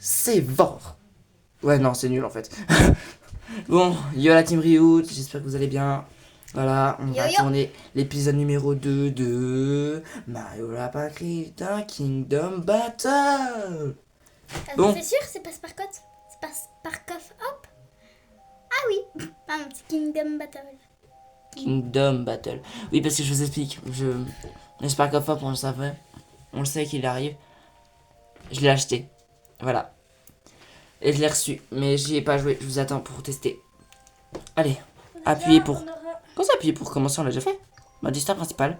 c'est fort. Ouais, non, c'est nul en fait. Bon, yo la team Ryu, j'espère que vous allez bien. Voilà, on va Yo yo. tourner l'épisode numéro 2 de Mario Lapin Crétin Kingdom Battle. Bon, C'est sûr, c'est pas Sparkot? C'est pas Sparkoff Hop? Ah oui. Pardon, c'est Kingdom Battle. Kingdom Battle. Oui, parce que je vous explique. J'espère qu'à fois on le savait. On le sait qu'il arrive. Je l'ai acheté. Voilà. Et je l'ai reçu. Mais j'y ai pas joué. Je vous attends pour tester. Allez, appuyez pour. Quand ça appuyez pour commencer, on l'a déjà fait. Mode histoire principale.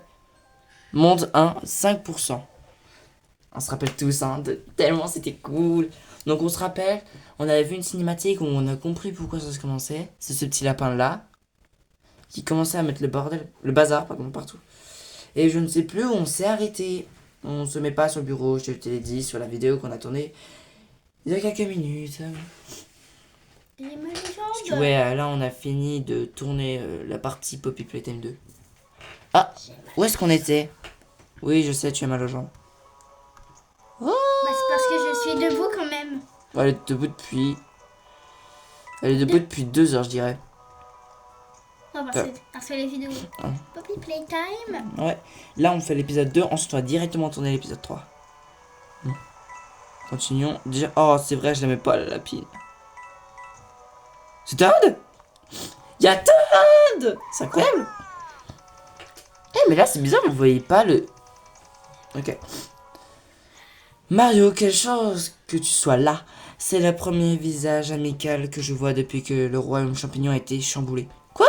Monde 1, 5%. On se rappelle tous, hein, tellement c'était cool. Donc on se rappelle, on avait vu une cinématique où on a compris pourquoi ça se commençait. C'est ce petit lapin là qui commençait à mettre le bordel, le bazar, pardon, partout. Et je ne sais plus où on s'est arrêté. On se met pas sur le bureau, je te l'ai dit sur la vidéo qu'on a tournée il y a quelques minutes. J'ai mal Parce aux que jambes. ouais, là on a fini de tourner la partie Poppy Playtime 2. Ah, où est-ce qu'on était? Oui, je sais, tu as mal aux jambes. Oh, Bah, c'est parce que je suis debout quand même. elle est debout depuis. Elle est debout depuis 2 heures, je dirais. Non, parce que les vidéos. Hein. Poppy Playtime. Ouais. Là, on fait l'épisode 2, ensuite on va directement tourner l'épisode 3. Continuons. Déjà. Oh, c'est vrai, je l'aimais pas la lapine. C'est Toad? Y'a Toad! C'est incroyable! Eh, mais là, c'est bizarre, vous voyez pas le. Ok. Mario, quelle chance que tu sois là. C'est le premier visage amical que je vois depuis que le royaume champignon a été chamboulé. Quoi?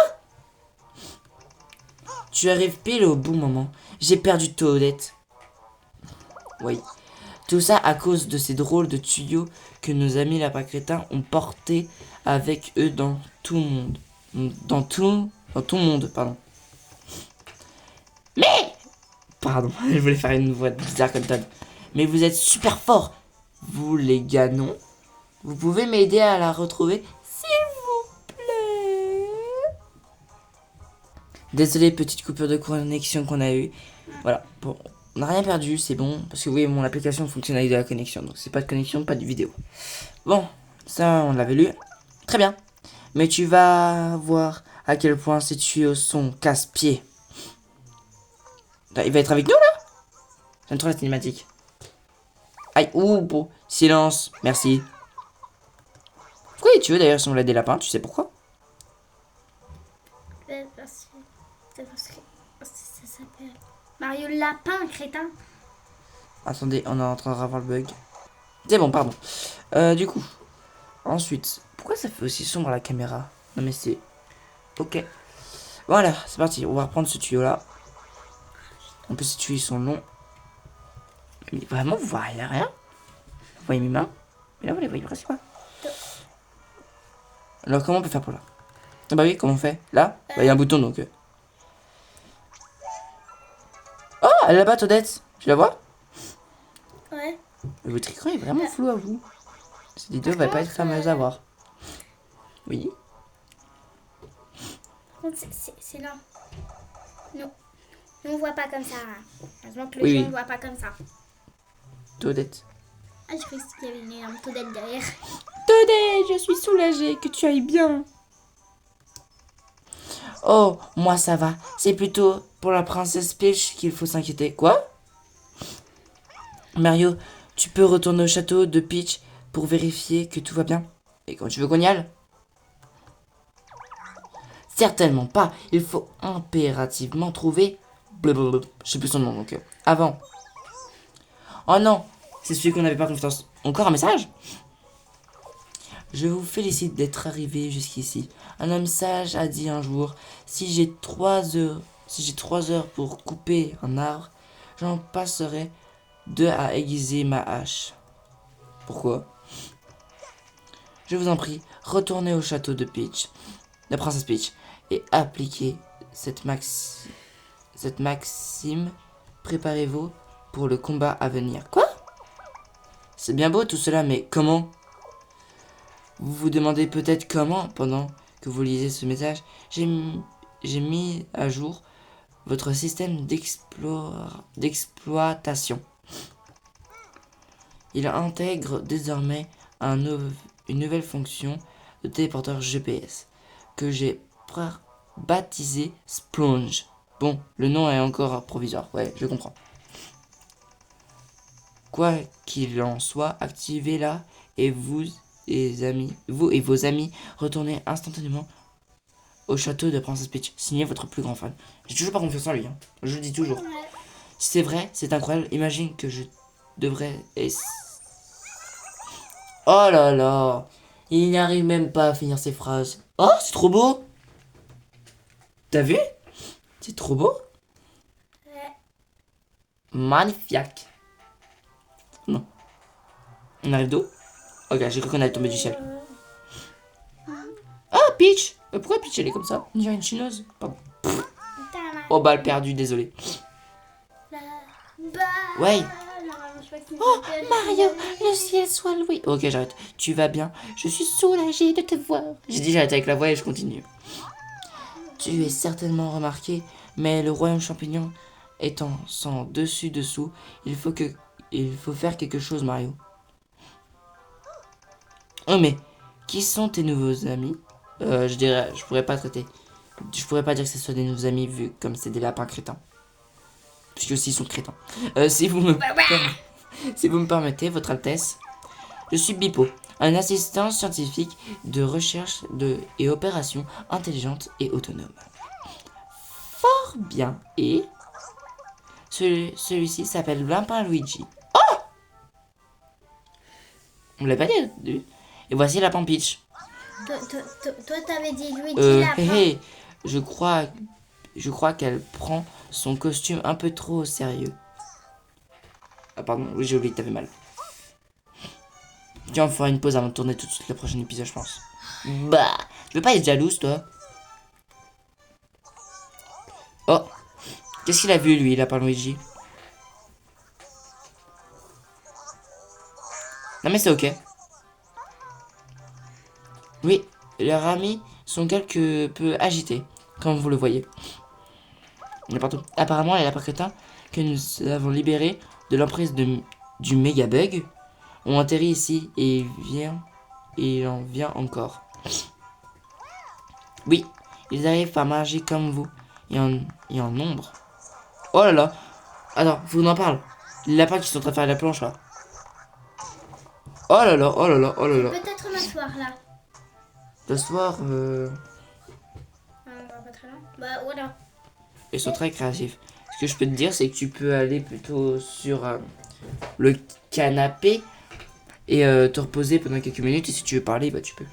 Tu arrives pile au bon moment. J'ai perdu Toadette. Oui. Tout ça à cause de ces drôles de tuyaux que nos amis lapins crétins ont portés avec eux dans tout le monde. Dans tout le monde, pardon. Mais pardon, je voulais faire une voix bizarre comme Todd. Mais vous êtes super forts. Vous les gars, non. Vous pouvez m'aider à la retrouver, s'il vous plaît. Désolé, petite coupure de connexion qu'on a eue. Voilà, bon, on n'a rien perdu, c'est bon. Parce que oui, mon application fonctionne avec de la connexion. Donc c'est pas de connexion, pas de vidéo. Bon, ça on l'avait lu. Très bien. Mais tu vas voir à quel point ces tuyaux sont casse-pieds. Il va être avec nous là? J'aime trop la cinématique. Aïe, ouh, bon. Silence, merci. Pourquoi les tuyaux d'ailleurs sont là des lapins? Tu sais pourquoi? C'est parce que ça s'appelle Mario Lapin Crétin. Attendez, on est en train de revoir le bug. C'est bon, pardon. Du coup, ensuite, pourquoi ça fait aussi sombre à la caméra? Non mais c'est... Ok. Voilà, c'est parti. On va reprendre ce tuyau là. En plus, ces tuyaux ils sont longs. Mais vraiment, vous voyez rien? Vous voyez mes mains? Mais là, vous les voyez presque pas. Alors, comment on peut faire pour là? Ah bah oui, comment on fait? Là? Bah, il y a un bouton donc. Oh, elle est là-bas, Toadette. Tu la vois? Ouais. Mais votre écran est vraiment flou à vous. Cette vidéo Par va pas être contre, fameuse à voir. Oui. Par contre, c'est là. Non. Nous, on voit pas comme ça. Heureusement que les Oui, gens oui. ne voient pas comme ça. Toadette. Ah, je croyais qu'il y avait une énorme Toadette derrière. Toadette, je suis soulagée que tu ailles bien. Oh, moi ça va. C'est plutôt pour la princesse Peach qu'il faut s'inquiéter. Quoi? Mario, tu peux retourner au château de Peach pour vérifier que tout va bien. Et quand tu veux qu'on y aille? Certainement pas. Il faut impérativement trouver... Blablabla. Je sais plus son nom donc. Avant. Oh non, c'est celui qu'on n'avait pas confiance. Encore un message? Je vous félicite d'être arrivé jusqu'ici. Un homme sage a dit un jour, si j'ai 3 heures pour couper un arbre, j'en passerai 2 à aiguiser ma hache. Pourquoi? Je vous en prie, retournez au château de Peach, de Princesse Peach, et appliquez cette maxime. Préparez-vous pour le combat à venir. Quoi? C'est bien beau tout cela, mais comment? Vous vous demandez peut-être comment, pendant que vous lisez ce message, j'ai mis à jour votre système d'exploitation. Il intègre désormais une nouvelle fonction de téléporteur GPS que j'ai baptisé Splunge. Bon, le nom est encore provisoire, ouais, je comprends. Quoi qu'il en soit, activez-la et vous et vos amis retournez instantanément au château de Princess Peach. Signez votre plus grand fan. J'ai toujours pas confiance en lui, hein. Je le dis toujours. Si c'est vrai, c'est incroyable. Imagine que je devrais... Oh là là, il n'y arrive même pas à finir ses phrases. Oh, c'est trop beau. T'as vu? C'est trop beau. Ouais. Magnifique. Non. On arrive d'où? Ok, j'ai cru qu'on allait tomber du ciel. Ah, Peach. Pourquoi Peach elle est comme ça? On dirait une chinoise. Pardon. Oh, balle perdue, désolé. Ouais. Oh, Mario, le ciel soit loué. Ok, j'arrête. Tu vas bien? Je suis soulagée de te voir. J'ai dit j'arrête avec la voix et je continue. Tu es certainement remarqué, mais le royaume champignon étant sans dessus-dessous, il faut faire quelque chose, Mario. Oh, mais qui sont tes nouveaux amis? Je pourrais pas traiter. Je pourrais pas dire que ce soit des nouveaux amis vu comme c'est des lapins crétins. Parce que aussi ils sont crétins. Si vous me permettez, Votre Altesse, je suis Bipo, un assistant scientifique de recherche et opérations intelligentes et autonomes. Fort bien. Et celui-ci s'appelle Lapin Luigi. Oh! On l'a pas dit au début. Et voici Lapin Peach. Toi, t'avais dit Luigi Lapin. Hé, je crois qu'elle prend son costume un peu trop au sérieux. Ah pardon, oui j'ai oublié que t'avais mal. Tiens, on fera une pause avant de tourner tout de suite le prochain épisode, je pense. Bah, tu veux pas être jalouse, toi? Oh, qu'est-ce qu'il a vu, lui, Lapin Luigi? Non mais c'est ok. Oui, leurs amis sont quelque peu agités, comme vous le voyez. N'importe où. Apparemment, les lapins crétins que nous avons libérés de l'emprise du méga bug ont atterri ici et il en vient encore. Oui, ils arrivent par magie comme vous et en nombre. Oh là là. Attends, faut qu'on en parle. Les lapins qui sont en train de faire la planche là. Oh là là, oh là là, oh là là. Peut-être m'asseoir là. T'asseoir, Pas très loin. Bah voilà. ils sont très créatifs. Ce que je peux te dire, c'est que tu peux aller plutôt sur le canapé et te reposer pendant quelques minutes. Et si tu veux parler, bah tu peux.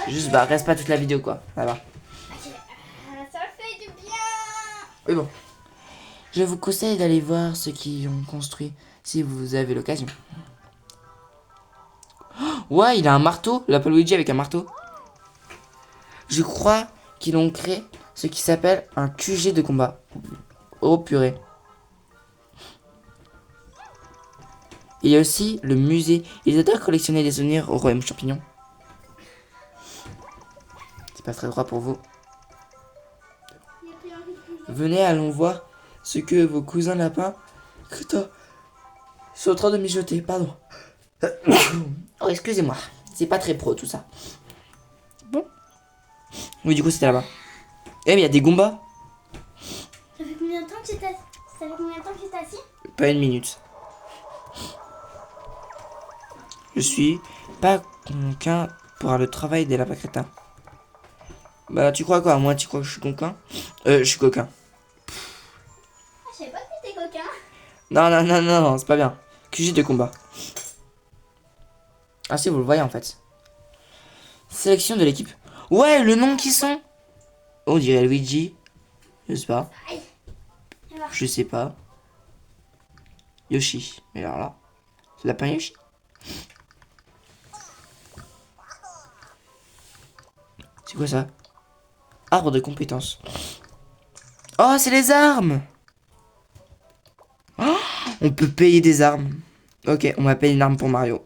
Okay. Juste, bah reste pas toute la vidéo quoi. Voilà. Ok. Ça fait du bien. Oui bon. Je vous conseille d'aller voir ceux qui ont construit si vous avez l'occasion. Ouais, il a un marteau, l'Apple Luigi avec un marteau. Je crois qu'ils ont créé ce qui s'appelle un QG de combat. Oh purée. Il y a aussi le musée. Ils adorent collectionner des souvenirs au royaume champignon. C'est pas très droit pour vous. Venez, allons voir ce que vos cousins lapins sont en train de mijoter. Pardon. Oh, excusez-moi. C'est pas très pro tout ça. Bon. Oui, du coup, c'était là-bas. Eh, mais il y a des Goombas. Ça fait combien de temps que tu t'es assis? Pas une minute. Je suis pas conquin pour le travail des lapins crétins. Bah, tu crois quoi? Moi, tu crois que je suis conquin? Je suis coquin. Je savais pas que t'étais coquin. Non, non, non, non, non, c'est pas bien. QG de combat. Ah si, vous le voyez en fait. Sélection de l'équipe. Ouais, le nom qui sont. On dirait Luigi. Je sais pas. Je sais pas. Yoshi. Mais alors là, c'est lapin Yoshi. C'est quoi ça? Arbre de compétences. Oh, c'est les armes. Oh, on peut payer des armes. Ok, on va payer une arme pour Mario.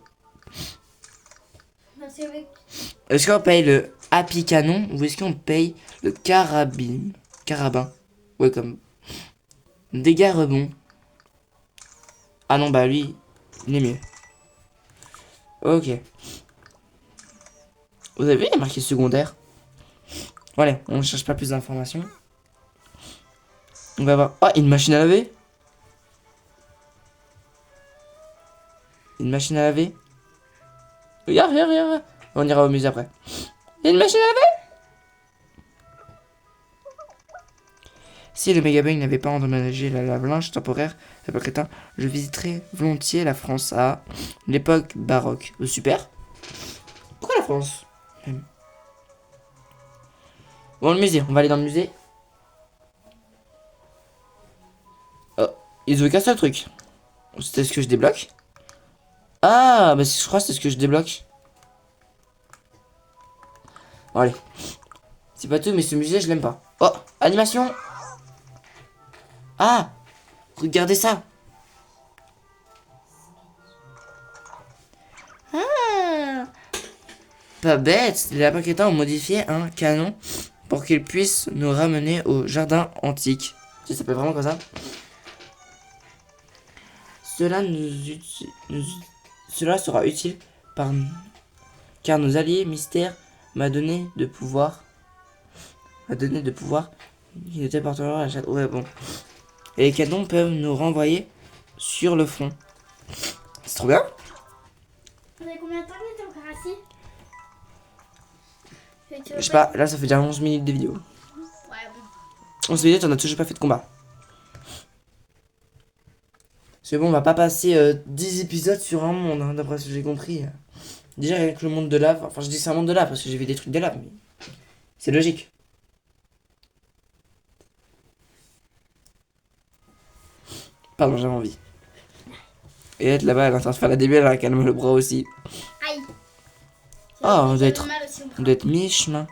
Est-ce qu'on paye le Happy Canon ou est-ce qu'on paye le carabin? Ouais, comme dégâts rebond. Ah non, bah lui, Il est mieux. Ok. Vous avez vu, il y a marqué secondaire. Bon, allez, on ne cherche pas plus d'informations. On va voir. Ah, une machine à laver. Une machine à laver. Regarde, regarde, regarde. On ira au musée après. Il y a une machine à laver. Si le Megabang n'avait pas endommagé la lave-linge temporaire de Crétin, je visiterais volontiers la France à l'époque baroque. Super. Pourquoi la France? Bon, le musée. On va aller dans le musée. Oh, ils ont qu'un seul truc. C'était ce que je débloque. Ah, bah je crois que c'est ce que je débloque. Bon, allez. C'est pas tout, mais ce musée, je l'aime pas. Oh, animation. Ah, regardez ça. Ah, pas bête. Les lapins crétins ont modifié un canon pour qu'il puisse nous ramener au jardin antique. Ça s'appelle vraiment comme ça. Cela sera utile car nos alliés mystères m'a donné de pouvoir. Il était porteur à la chatte. Ouais, bon. Et les canons peuvent nous renvoyer sur le front. C'est trop bien. Vous avez combien de temps que vous êtes encore assis? Je sais pas, là ça fait déjà 11 minutes de vidéo. Ouais, bon. 11 minutes, on a toujours pas fait de combat. C'est bon, on va pas passer 10 épisodes sur un monde, hein, d'après ce que j'ai compris. Déjà avec le monde de lave, enfin je dis c'est un monde de lave parce que j'ai vu des trucs de lave, mais c'est logique. Pardon, j'avais envie. Et être là-bas, elle est en train de faire la débile, elle calme le bras aussi. Aïe. Ah, on doit Ça être, fait mal aussi au bras. on doit être mi-chemin.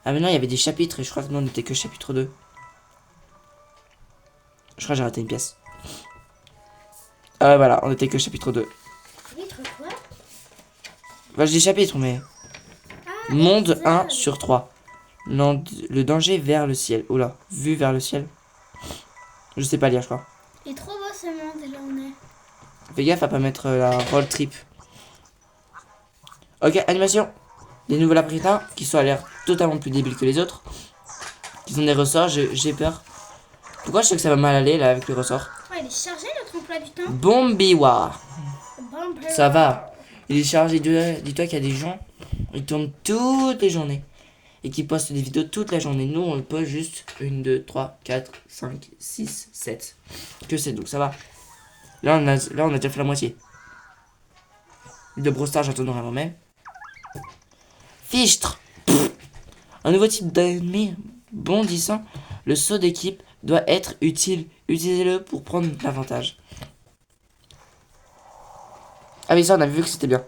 Ah mais non, il y avait des chapitres et je crois que non, on n'était que chapitre 2. Je crois que j'ai raté une pièce. Ah voilà, on était que chapitre 2. Chapitre quoi? Bah je dis chapitre, mais... Ah, Monde épisode. 1 sur 3. Le danger vers le ciel. Oula, vue vers le ciel. Je sais pas lire, je crois. Il est trop beau ce monde, là on est. Fais gaffe à pas mettre la roll trip. Ok, animation. Les nouveaux lapins qui sont à l'air totalement plus débiles que les autres. Ils ont des ressorts, j'ai peur. Pourquoi je sais que ça va mal aller là avec les ressorts? Ouais, il est chargé notre emploi du temps. Bombiwa. Bon, Ça va. Il est chargé de... Dis-toi qu'il y a des gens, ils tournent toutes les journées. Et qui postent des vidéos toute la journée. Nous, on le poste juste 1, 2, 3, 4, 5, 6, 7. Que c'est, donc ça va. Là, on a déjà fait la moitié. De Brawl Stars, j'attends vraiment même. Fichtre. Pff. Un nouveau type d'ennemi bondissant. Le saut d'équipe doit être utile. Utilisez-le pour prendre l'avantage. Ah oui, ça, on a vu que c'était bien.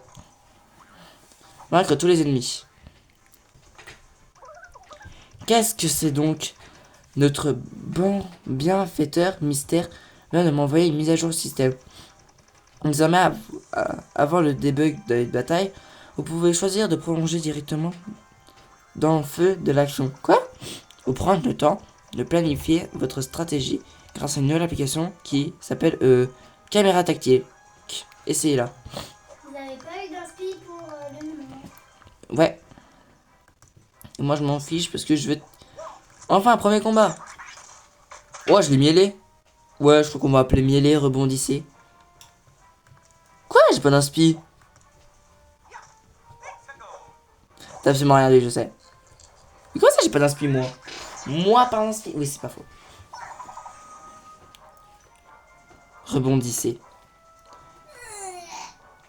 Vaincre tous les ennemis. Qu'est-ce que c'est donc? Notre bon bienfaiteur mystère vient de m'envoyer une mise à jour du système. Désormais, avant le debug de la bataille, vous pouvez choisir de prolonger directement dans le feu de l'action. Quoi? Ou prendre le temps de planifier votre stratégie grâce à une nouvelle application qui s'appelle Caméra Tactile. Essayez-la. Vous avez pas eu d'inspi pour le moment? Ouais. Et moi je m'en fiche parce que je veux... Enfin, un premier combat. Ouais, je l'ai mielé. Ouais, je crois qu'on va appeler mielé, rebondissez. Quoi? J'ai pas d'inspi. T'as absolument rien dit, je sais. Mais comment ça j'ai pas d'inspi moi? Moi pas d'inspi? Oui, c'est pas faux. Rebondissez.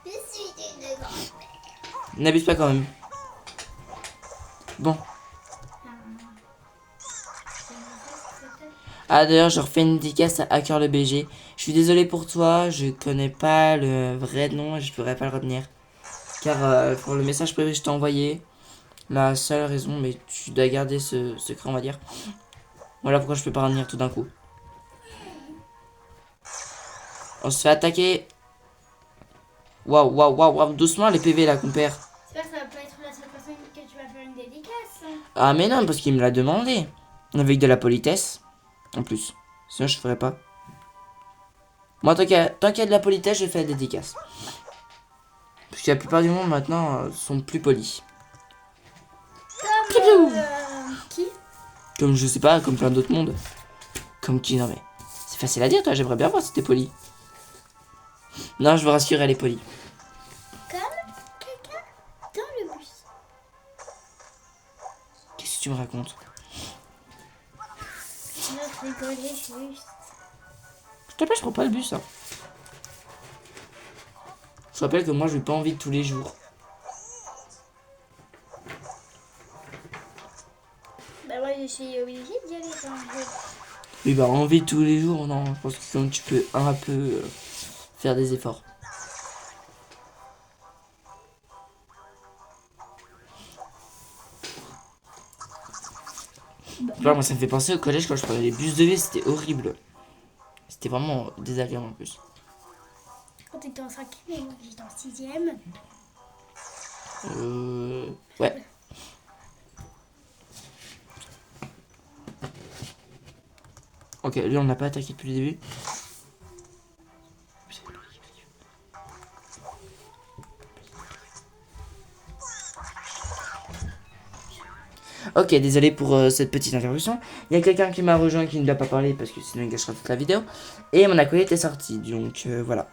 Je suis une grande. N'abuse pas quand même. Bon. Ah d'ailleurs, je refais une dédicace à Hacker le BG. Je suis désolé pour toi, je connais pas le vrai nom et je pourrais pas le retenir. Car pour le message privé que je t'ai envoyé, la seule raison, mais tu dois garder ce secret, on va dire. Voilà pourquoi je peux pas revenir tout d'un coup. On se fait attaquer. Waouh, waouh, waouh, waouh, doucement les PV là qu'on perd. J'espère que ça va pas être la seule personne que tu vas faire une dédicace. Ah mais non, parce qu'il me l'a demandé. Avec de la politesse. En plus. Sinon je ferais pas. Moi, tant qu'il y a de la politesse, je fais la dédicace. Parce que la plupart du monde, maintenant, sont plus polis. Comme qui? Comme, je sais pas, comme plein d'autres mondes. Comme qui, non mais... C'est facile à dire, toi, j'aimerais bien voir si t'es poli. Non, je vous rassure, elle est polie. Comme quelqu'un dans le bus. Qu'est-ce que tu me racontes? Je rigolais juste. Je te plaît, je prends pas le bus, hein. Je rappelle que moi, je vais pas en ville tous les jours. Bah moi je suis obligée d'y aller quand je veux. Oui, bah, en ville tous les jours, non. Je pense que tu peux un peu faire des efforts. Bah, moi, ça me fait penser au collège quand je prenais les bus de ville, c'était horrible. C'était vraiment désagréable en plus. Quand t'étais en 5e et moi j'étais en 6e. Ouais. Ok, lui on n'a pas attaqué depuis le début. Ok, désolé pour cette petite interruption. Il y a quelqu'un qui m'a rejoint qui ne doit pas parler parce que sinon il gâchera toute la vidéo. Et mon acolyte est sorti, donc voilà.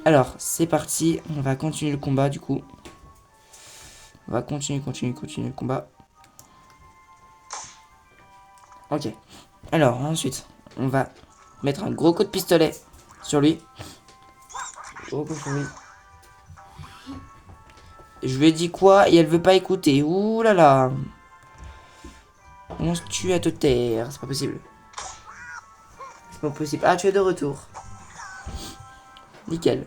Alors, c'est parti. On va continuer le combat du coup. On va continuer le combat. Ok. Alors, ensuite, on va mettre un gros coup de pistolet sur lui. Gros coup sur lui. Je lui ai dit quoi et elle veut pas écouter. Ouh là là. On se tue à te taire. C'est pas possible. C'est pas possible. Ah, tu es de retour. Nickel.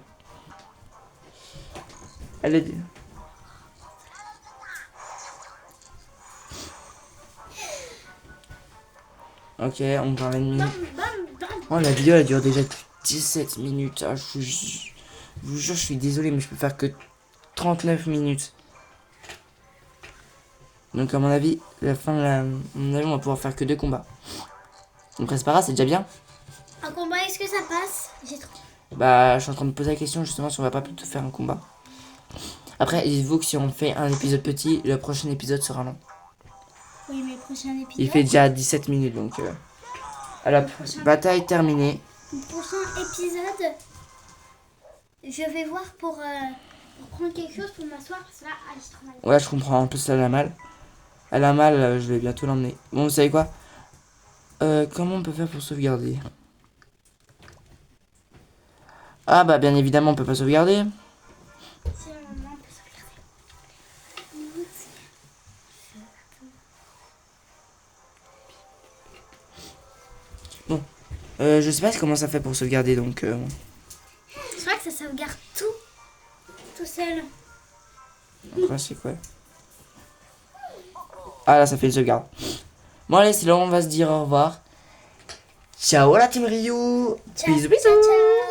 Elle est... Ok, on va 20 minutes. Oh, la vidéo elle dure déjà 17 minutes. Ah, je vous jure, je suis désolé, mais je peux faire que 39 minutes. Donc, à mon avis, la fin de la... à mon avis, on va pouvoir faire que 2 combats. Donc, c'est pas grave, c'est déjà bien. Un combat, est-ce que ça passe? J'ai trop. Bah, je suis en train de me poser la question justement si on va pas plutôt faire un combat. Après, dites-vous que si on fait un épisode petit, le prochain épisode sera long. Oui, mais le prochain épisode. Il fait déjà 17 minutes donc. Alors, bataille terminée. Le prochain épisode, je vais voir pour prendre quelque chose pour m'asseoir parce que là, j'ai trop mal. Ouais, je comprends. En plus, elle a mal. Elle a mal, je vais bientôt l'emmener. Bon, vous savez quoi? Comment on peut faire pour sauvegarder? Ah, bah, bien évidemment, on peut pas sauvegarder. Si un moment, on peut sauvegarder. Bon. Je sais pas comment ça fait pour sauvegarder donc. Je crois que ça sauvegarde tout seul. Après, c'est quoi? Ah, là, ça fait une sauvegarde. Bon, allez, c'est là où on va se dire au revoir. Ciao la team Ryu. Ciao, Bisous, ciao, bisous. ciao.